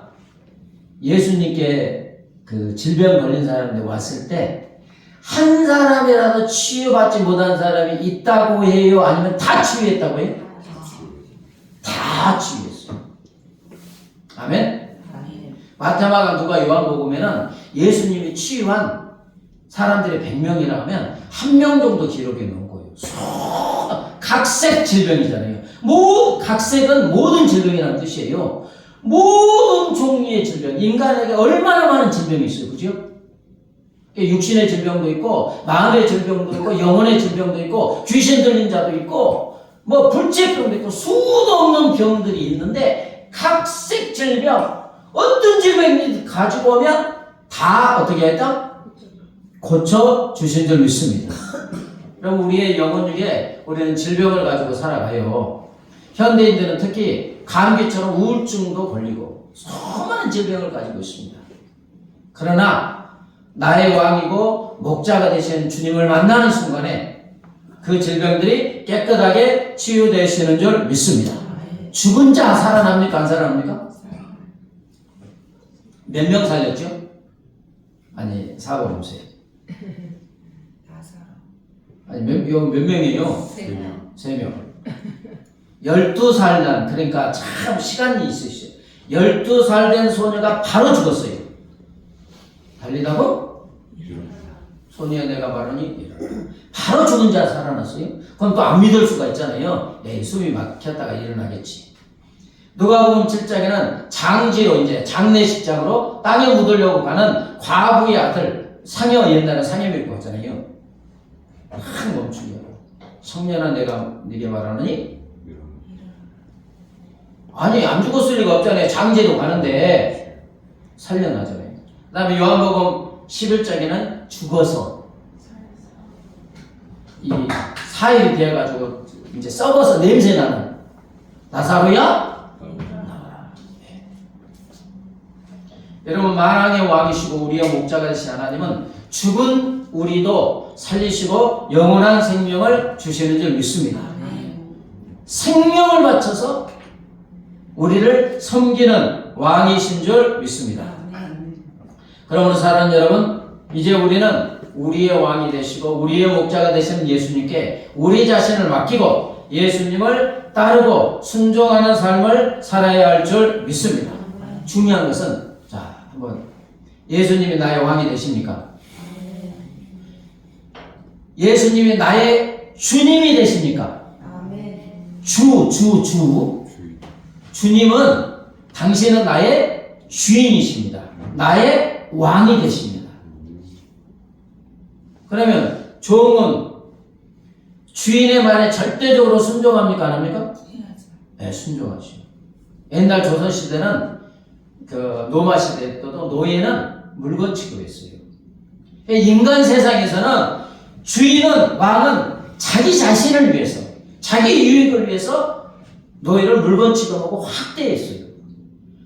예수님께 그 질병 걸린 사람들 왔을 때 한 사람이라도 치유받지 못한 사람이 있다고 해요? 아니면 다 치유했다고 해요? 다 치유했어요. 아멘? 마태마가 누가 요한복음에는 예수님이 치유한 사람들이 100명이라 하면 1명 정도 기록해 놓은 거예요. 각색 질병이잖아요. 각색은 모든 질병이라는 뜻이에요. 모든 종류의 질병, 인간에게 얼마나 많은 질병이 있어요. 그죠? 육신의 질병도 있고, 마음의 질병도 있고, 영혼의 질병도 있고, 귀신 들린 자도 있고, 뭐 불치병도 있고, 수도 없는 병들이 있는데, 각색 질병, 어떤 질병이 가지고 오면 다 어떻게 했다? 고쳐 주신 줄 믿습니다. 그럼 우리의 영혼 중에 우리는 질병을 가지고 살아가요. 현대인들은 특히 감기처럼 우울증도 걸리고 수많은 질병을 가지고 있습니다. 그러나 나의 왕이고 목자가 되시는 주님을 만나는 순간에 그 질병들이 깨끗하게 치유되시는 줄 믿습니다. 죽은 자 살아납니까? 안 살아납니까? 몇 명 살렸죠? 아니 사고 보세요. 아니 몇 명이에요? 3명. 12살 난, 그러니까 참 시간이 있으시죠. 12살 된 소녀가 바로 죽었어요. 달리다고? 소녀의 내가 말하니 바로 죽은 자 살아났어요. 그럼 또 안 믿을 수가 있잖아요. 에이, 숨이 막혔다가 일어나겠지. 누가복음 7장에는 장지로 이제 장례식장으로 땅에 묻으려고 가는 과부의 아들 상여, 옛날에 상여 믿고 갔잖아요. 막 멈추게. 성년아 내가 네게 말하느니 아니 안 죽었을 리가 없잖아요. 장제도 가는데 살려나잖아요. 그 다음에 요한복음 11장에는 죽어서 이 4일이 되어가지고 이제 썩어서 냄새나는 나사로야 나와라. 네. 여러분 만왕의 왕이시고 우리의 목자가 되신 하나님은 죽은 우리도 살리시고 영원한 생명을 주시는 줄 믿습니다. 생명을 바쳐서 우리를 섬기는 왕이신 줄 믿습니다. 그러므로 사랑하는 여러분, 이제 우리는 우리의 왕이 되시고 우리의 목자가 되시는 예수님께 우리 자신을 맡기고 예수님을 따르고 순종하는 삶을 살아야 할 줄 믿습니다. 중요한 것은 자 한번 예수님이 나의 왕이 되십니까? 예수님이 나의 주님이 되십니까? 주님은 당신은 나의 주인이십니다. 나의 왕이 되십니다. 그러면 종은 주인의 말에 절대적으로 순종합니까? 안 합니까? 네, 순종하죠. 옛날 조선시대는 그 노마시대 때도 노예는 물건 취급했어요. 인간 세상에서는 주인은, 왕은 자기 자신을 위해서, 자기 유익을 위해서 노예를 물건 취급하고 확대했어요.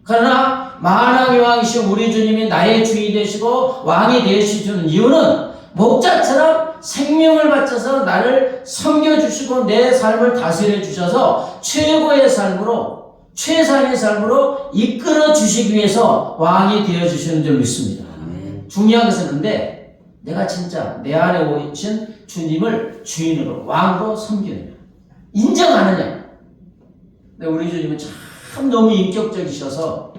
그러나 만왕의 왕이신 우리 주님이 나의 주인이 되시고 왕이 되시는 이유는 목자처럼 생명을 바쳐서 나를 섬겨주시고 내 삶을 다스려 주셔서 최고의 삶으로, 최상의 삶으로 이끌어 주시기 위해서 왕이 되어 주시는 줄 믿습니다. 중요한 것은 근데 내가 진짜 내 안에 오신 주님을 주인으로, 왕으로 섬기느냐, 인정하느냐. 근데 우리 주님은 참 너무 인격적이셔서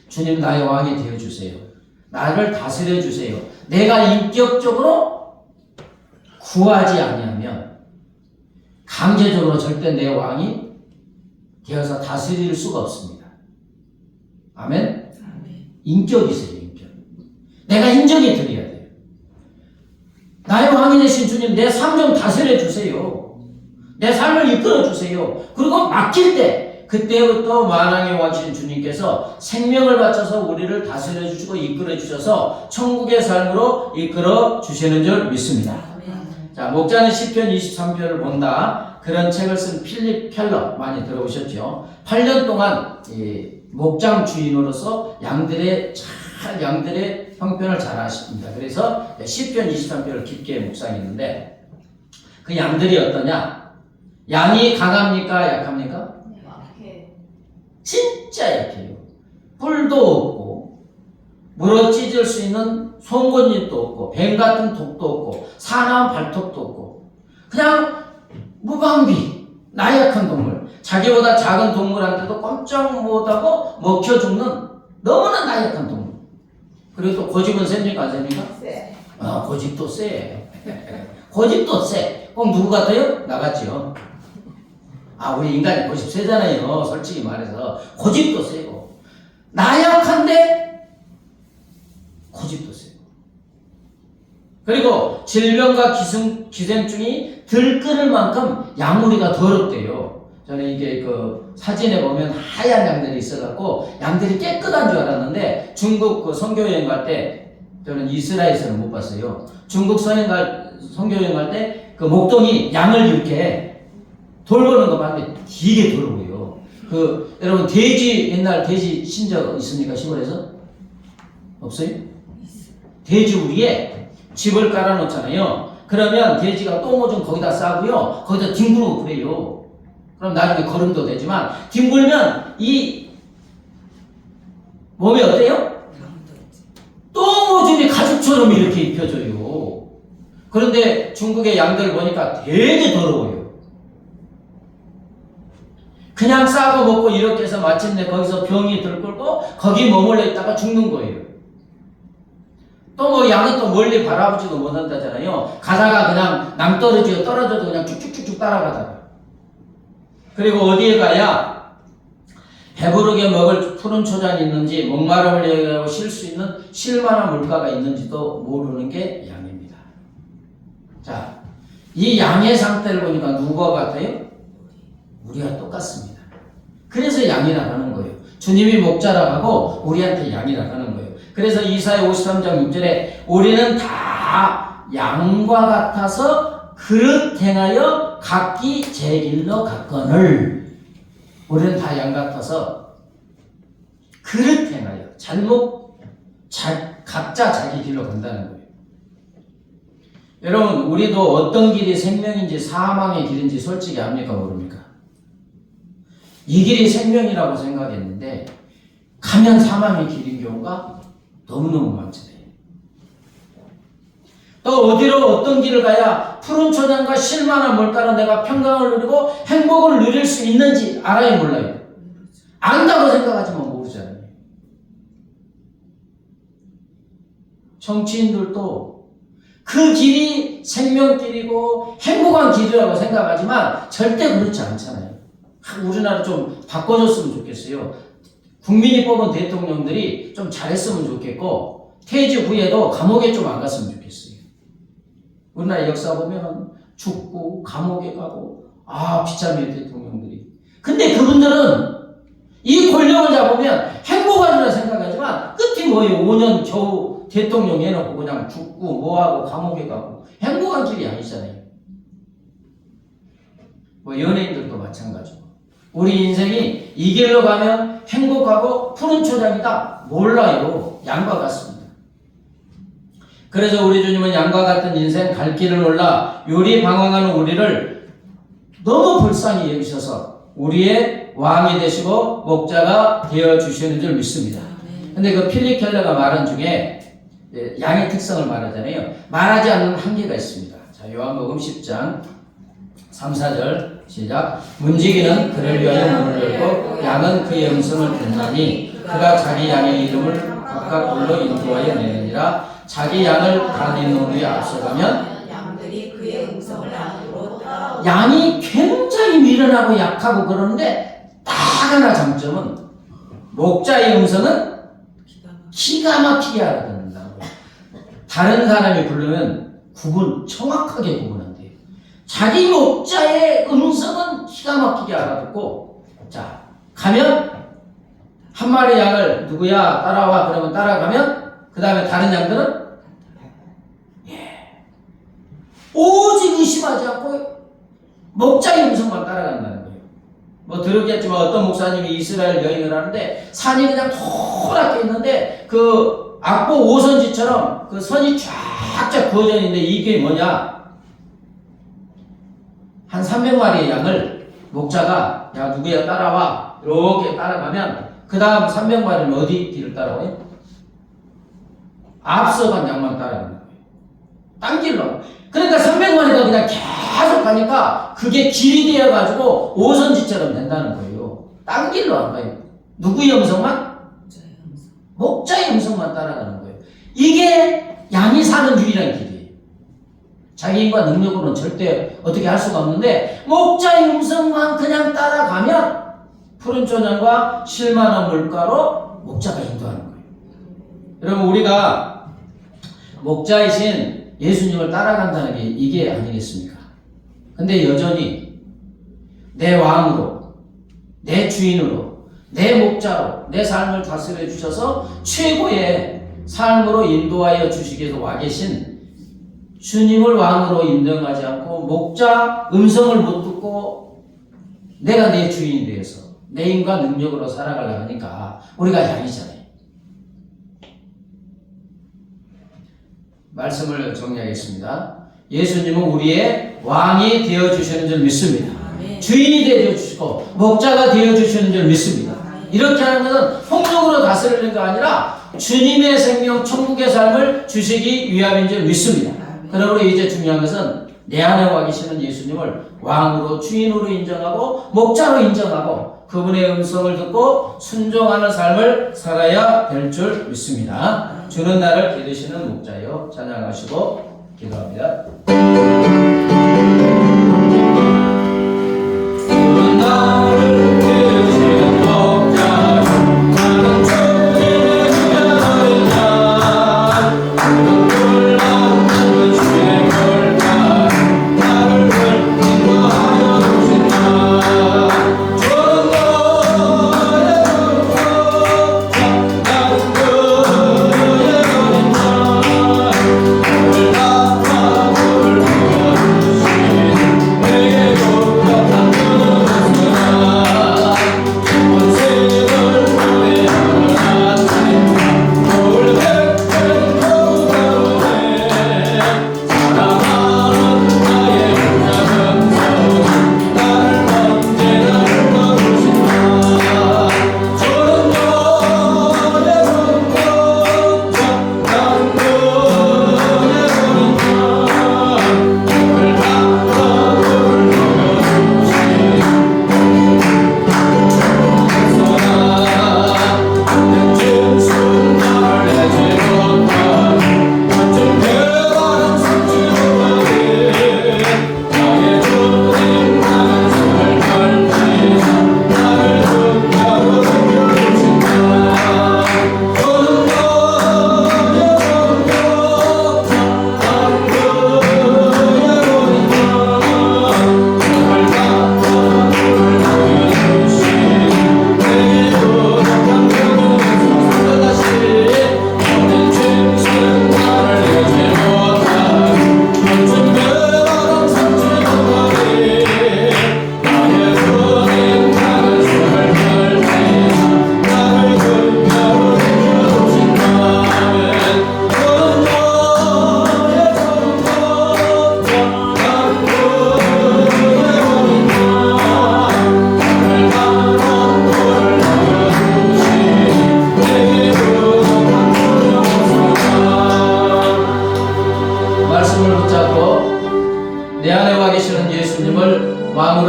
주님 나의 왕이 되어 주세요. 나를 다스려 주세요. 내가 인격적으로 구하지 아니하면 강제적으로 절대 내 왕이 되어서 다스릴 수가 없습니다. 아멘? 인격이세요, 인격. 내가 인정해 드려야 돼요. 나의 왕이 되신 주님, 내 삶 좀 다스려 주세요. 내 삶을 이끌어 주세요. 그리고 맡길 때, 그때부터 만왕의 왕이신 주님께서 생명을 바쳐서 우리를 다스려 주시고 이끌어 주셔서 천국의 삶으로 이끌어 주시는 줄 믿습니다. 자, 목자는 시편 23편을 본다. 그런 책을 쓴 필립 켈러 많이 들어보셨죠? 8년 동안 이 목장 주인으로서 양들의 형편을 잘 아십니다. 그래서 시편 23편을 깊게 묵상했는데 그 양들이 어떠냐? 양이 강합니까? 약합니까? 진짜 약해요. 뿔도 없고 물어 찢을 수 있는 송곳니도 없고 뱀 같은 독도 없고 사나운 발톱도 없고 그냥 무방비 나약한 동물, 자기보다 작은 동물한테도 꼼짝 못하고 먹혀 죽는 너무나 나약한 동물. 그리고 또 고집은 셉니까? 안 셉니까? 세. 고집도 세. 고집도 세. 꼭 누구 같아요? 나 같지요. 우리 인간이 고집 세잖아요. 솔직히 말해서 고집도 세고 나약한데 고집도 세고 그리고 질병과 기생충이 들끓을 만큼 양우리가 더럽대요. 저는 이게 그 사진에 보면 하얀 양들이 있어갖고 양들이 깨끗한 줄 알았는데 중국 그 선교여행 갈 때 저는 이스라엘에서는 못 봤어요. 중국 선교여행 갈 때 그 목동이 양을 이렇게 돌보는 거 봤는데 되게 더러워요. 그 여러분 옛날 돼지 신적 있습니까? 시골에서? 없어요? 돼지 우리에 집을 깔아놓잖아요. 그러면 돼지가 똥오줌 거기다 싸고요. 거기다 뒹구르고 그래요. 그럼 나중에 거름도 되지만 뒹굴면 이 몸이 어때요? 똥오줌이 가죽처럼 이렇게 입혀져요. 그런데 중국의 양들 보니까 되게 더러워요. 그냥 싸고 먹고 이렇게 해서 마침내 거기서 병이 들끓고 거기 머물러 있다가 죽는 거예요. 또 뭐 양은 또 멀리 바라보지도 못한다잖아요. 가다가 그냥 낭떠러지가 떨어져도 그냥 쭉쭉쭉쭉 따라가다가. 그리고 어디에 가야 배부르게 먹을 푸른 초장이 있는지 목마름을 예고 쉴 수 있는 쉴만한 물가가 있는지도 모르는 게 양입니다. 자, 이 양의 상태를 보니까 누구와 같아요? 우리와 똑같습니다. 그래서 양이라고 하는 거예요. 주님이 목자라고 하고 우리한테 양이라고 하는 거예요. 그래서 이사야 53장 6절에 우리는 다 양과 같아서 그릇 행하여 각기 제 길로 갔거늘. 우리는 다 양 같아서 그릇 행하여 각자 자기 길로 간다는 거예요. 여러분, 우리도 어떤 길이 생명인지 사망의 길인지 솔직히 압니까? 모릅니까? 이 길이 생명이라고 생각했는데 가면 사망의 길인 경우가 너무너무 많잖아요. 또 어디로 어떤 길을 가야 푸른 초장과 쉴만한 물가로 내가 평강을 누리고 행복을 누릴 수 있는지 알아요, 몰라요? 안다고 생각하지만 모르잖아요. 정치인들도 그 길이 생명길이고 행복한 길이라고 생각하지만 절대 그렇지 않잖아요. 우리나라 좀 바꿔줬으면 좋겠어요. 국민이 뽑은 대통령들이 좀 잘했으면 좋겠고 퇴직 후에도 감옥에 좀 안 갔으면 좋겠어요. 우리나라 역사 보면 죽고 감옥에 가고 비참해요, 대통령들이. 근데 그분들은 이 권력을 잡으면 행복하리라 생각하지만 끝이 뭐예요? 5년 겨우 대통령 해놓고 그냥 죽고 뭐하고 감옥에 가고 행복한 길이 아니잖아요. 뭐 연예인들도 마찬가지고 우리 인생이 이 길로 가면 행복하고 푸른 초장이다? 몰라요. 양과 같습니다. 그래서 우리 주님은 양과 같은 인생 갈 길을 몰라 요리 방황하는 우리를 너무 불쌍히 여기셔서 우리의 왕이 되시고 목자가 되어주시는 줄 믿습니다. 근데 그 필립 켈러가 말한 중에 양의 특성을 말하잖아요. 말하지 않는 한계가 있습니다. 자, 요한복음 10장 3, 4절 시작. 문지기는 그를 위하여 문을 열고 양은 그의 음성을 듣나니 그가 자기 양의 이름을 각각 불러 인도하여 내느니라. 자기 양을 다니는 우리에 앞서가면 양들이 그의 음성을 안으로 따라오고 양이 굉장히 미련하고 약하고 그러는데 딱 하나 장점은 목자의 음성은 기가 막히게 알아듣는다고. 다른 사람이 부르면 정확하게 구분한대요. 자기 목자의 음성은 기가 막히게 알아듣고 자 가면 한 마리 양을 누구야 따라와 그러면 따라가면 그 다음에 다른 양들은 오직 의심하지 않고 목자의 음성만 따라간다는 거예요. 뭐 들었겠지만 어떤 목사님이 이스라엘 여행을 하는데 산이 그냥 토랗게 있는데 그 악보 5선지처럼 그 선이 쫙쫙 그어져 있는데 이게 뭐냐? 한 300마리의 양을 목자가 야 누구야 따라와 이렇게 따라가면 그 다음 300마리는 어디 길을 따라와요? 앞서간 양만 따라가는 거예요. 딴 길로. 그러니까 300마리가 그냥 계속 가니까 그게 길이 되어가지고 5선지처럼 된다는 거예요. 딴 길로 안 가요. 누구의 음성만? 목자의 음성만 따라가는 거예요. 이게 양이 사는 유일한 길이에요. 자기인과 능력으로는 절대 어떻게 할 수가 없는데 목자의 음성만 그냥 따라가면 푸른 초장과 쉴만한 물가로 목자가 인도하는 거예요. 여러분 우리가 목자이신 예수님을 따라간다는 게 이게 아니겠습니까? 근데 여전히 내 왕으로, 내 주인으로, 내 목자로 내 삶을 다스려 주셔서 최고의 삶으로 인도하여 주시기 위해서 와 계신 주님을 왕으로 인정하지 않고 목자 음성을 못 듣고 내가 내 주인이 되어서 내 힘과 능력으로 살아가려고 하니까 우리가 양이잖아요. 말씀을 정리하겠습니다. 예수님은 우리의 왕이 되어주시는 줄 믿습니다. 주인이 되어주시고 목자가 되어주시는 줄 믿습니다. 이렇게 하는 것은 폭력으로 다스리는 게 아니라 주님의 생명 천국의 삶을 주시기 위함인 줄 믿습니다. 그러므로 이제 중요한 것은 내 안에 와 계시는 예수님을 왕으로 주인으로 인정하고 목자로 인정하고 그분의 음성을 듣고 순종하는 삶을 살아야 될 줄 믿습니다. 주는 나를 기르시는 목자여 찬양하시고 기도합니다. 주는 나를 기르시는 목자여 나는 주님의 귀한 양 그는 꿀맛 주의 걸다 나를 인도하여 주신다. 주는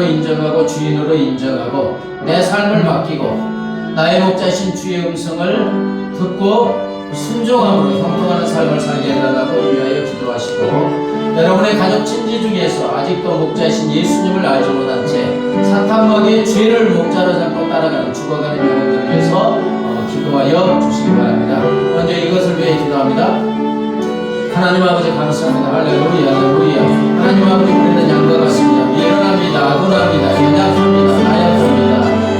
인정하고 주인으로 인정하고 내 삶을 맡기고 나의 목자신 주의 음성을 듣고 순종함으로 형통하는 삶을 살게 해달라고 위하여 기도하시고, 여러분의 가족 친지 중에서 아직도 목자신 예수님을 알지 못한 채 사탄 마귀의 죄를 목자로 삼고 따라가는 죽어가는 영혼들 위해서 기도하여 주시기 바랍니다. 먼저 이것을 위해 기도합니다. 하나님 아버지 감사합니다. 할렐루야 할렐루야. 하나님 아버지, 우리는 양과 같습니다. 미련합니다. 아둔합니다. 연약합니다. 나약합니다.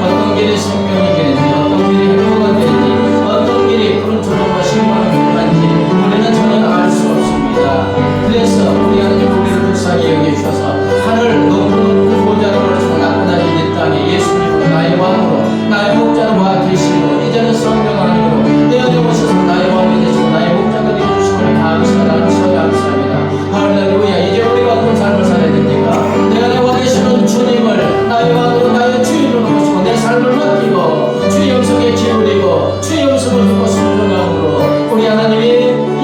어떤 길이 생명의 길인지, 어떤 길이 행복한 길인지, 어떤 길이 푸른 초록과 신망의 길인지 우리는 전혀 알 수 없습니다. 그래서 우리 하나님, 우리를 불쌍히 여겨주셔서 하늘 높은 보좌로를 장악하는 이 땅에 예수님으로 나의 왕으로 나의 목자로 와 계시고, 이제는 성령 하나님으로 내 안에 오셔서 나의 왕이 되시고 나의 목자가 되어주시고 감사합니다. 할렐루야. 이제 우리가 어떤 삶을 살아야 됩니까? 내가 내 왕 되시는 주님을 나의 왕으로 나의 주인으로 모시고 내 삶을 맡기고 주의 음성에 기울이고 주의 음성을 듣고 순종함으로 우리 하나님이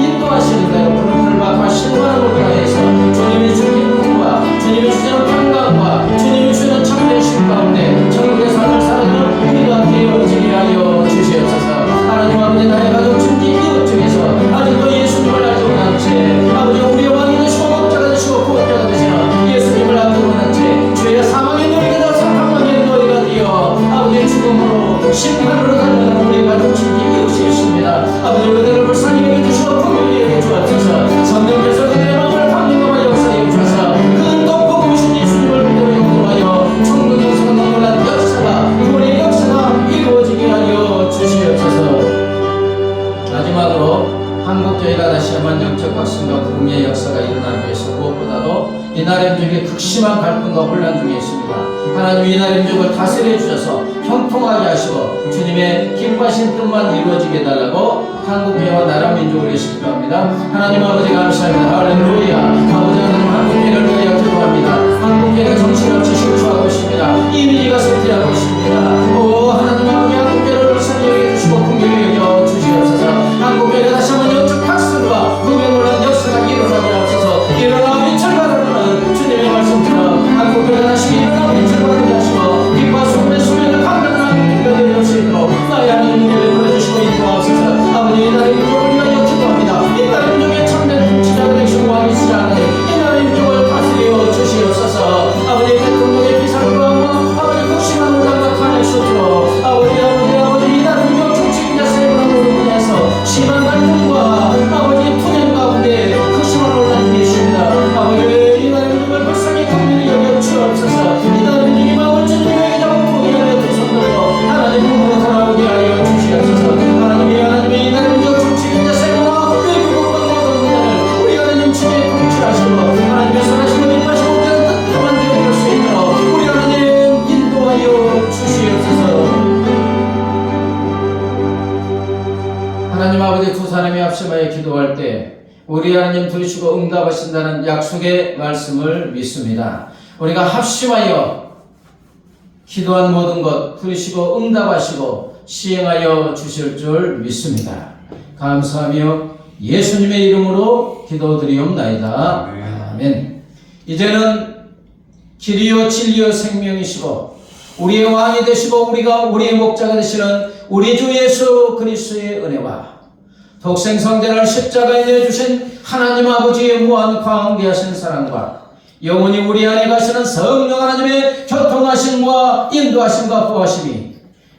인도하시는 대로 푸른 풀밭과 신선한 물을 하여서 주님이 주는 기쁨과 주님이 주시는 평강과 주님이 주시는 참된 쉼 가운데 천국의 삶을 살아가는 우리가 되어지게 하여 주시옵소서. 하나님 아버지, 나의 가족 친지 이웃 중에서 아직도 예수님을 알지 못한 채 아버지 우리의 왕이 되시고 목자가 되시고 구원자가 되시는 예수님을 알지 못한 채 죄의 사망의 노예가 사탄마귀의 노예가 되어 아버지의 죽음으로 심판으로 달려가는 우리의 가족 친지 이웃이 있습니다. 아버지, 그들을 불쌍히 여겨주시고 긍휼히 여겨주옵소서. 성령께서 그들의 마음을 감동하여 역사해 주셔서 그 높고 크신 예수님을 믿음으로 영접하여 천국 역사가 놀란 역사가 구원의 역사가 이루어지게 하여 주시옵소서. 마지막으로 한국교회가 다시 한번 영적 각성과 구름의 역사가 일어나기 위해서 무엇보다도 이날임족의 극심한 갈등과 혼란 중에 있습니다. 하나님, 이날임족을 다스려 주셔서 형통하게 하시고 주님의 기뻐하신 뜻만 이루어지게 해달라고 한국교회와 나라 민족을 위해서 기도합니다. 하나님 아버지 감사합니다. 할렐루야. 아버지 하나님, 한국교회를 위하여 기도합니다. 한국교회가 정신없이 실추하고 있습니다. 이미지가 쇠퇴하고 있습니다. 오 하나님 아버지, 한국교회를 불쌍히 여겨주시고 긍휼히 여겨 주시옵소서. 한국교회가 다시 한번 영적 각성과 구원의 놀란 역사가 일어나게 하옵소서. 일어나 빛을 발하는 주님의 말씀처럼 한국교회가 다시 일어나 빛을 발하게 하시고 빛과 소금의 소명을 감당하는 한국교회가 되어 수 있도록 나의 하나님 은혜를 보여주시고 인도하옵소서. 아버지, 이 나라의 민족을 위하여 기도합니다. 이 나라의 민족의 참된 통치자가 되시고 왕이시지 않으니 이 나라의 민족을 다스려 주시옵소서. 아버지, 대통령의 비상과 아버지 극심한 논란과 탄핵 소트로 아버지 이 나라의 민족 정치인자 세분한 모든 분야에서 심한 갈등과 아버지 분열 가운데 극심한 논란이 계십니다. 아버지, 이 나라의 민족을 불쌍히 긍휼히 여겨 주옵소서. 이 나라의 민족이 마음을 주님에게 잡아 포기하여 두 손 들고 하나님 품으로 돌아오게 하여 주시옵소서. 하나님이 이 나라의 민족 정치인자 세분화 외교국과 모든 분야를 우리 하나님 주님의 통치하시고 하나님의 선하시고 빛하시고 모든 뜻대로 만들어줄 수 있도록 우리 하나님 인도하여 주시옵소서. 하나님 아버지, 두 사람이 합심하여 기도할 때 우리 하나님 들으시고 응답하신다는 약속의 말씀을 믿습니다. 우리가 합심하여 기도한 모든 것 들으시고 응답하시고 시행하여 주실 줄 믿습니다. 감사하며 예수님의 이름으로 기도드리옵나이다. 아멘. 이제는 길이요 진리요 생명이시고 우리의 왕이 되시고 우리의 목자가 되시는 우리 주 예수 그리스도의 은혜와 독생성자를 십자가에 내주신 하나님 아버지의 무한 광대하신 사랑과 영원히 우리 안에 가시는 성령 하나님의 교통하심과 인도하심과 보호하심이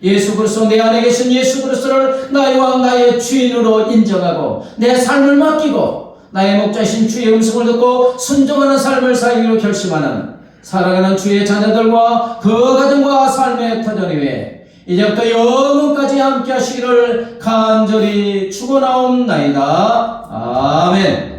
예수 그리스도, 내 안에 계신 예수 그리스도를 나의 왕 나의 주인으로 인정하고 내 삶을 맡기고 나의 목자신 주의 음성을 듣고 순종하는 삶을 살기로 결심하는 사랑하는 주의 자녀들과 그 가정과 삶의 터전 위에 이제부터 영원까지 함께 하시기를 간절히 축원하옵나이다. 아멘.